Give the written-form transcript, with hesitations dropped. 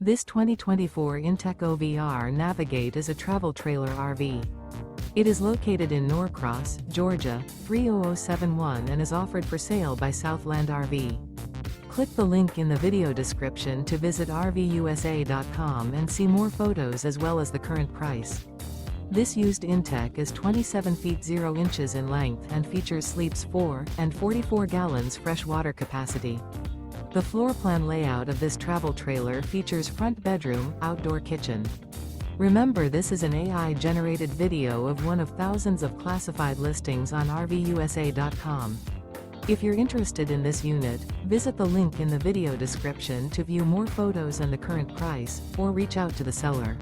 This 2024 inTech OVR Navigate is a travel trailer RV. It is located in Norcross, Georgia, 30071 and is offered for sale by Southland RV. Click the link in the video description to visit RVUSA.com and see more photos as well as the current price. This used inTech is 27 feet 0 inches in length and features sleeps 4 and 44 gallons fresh water capacity. The floor plan layout of this travel trailer features front bedroom, outdoor kitchen. Remember, this is an AI-generated video of one of thousands of classified listings on RVUSA.com. If you're interested in this unit, visit the link in the video description to view more photos and the current price, or reach out to the seller.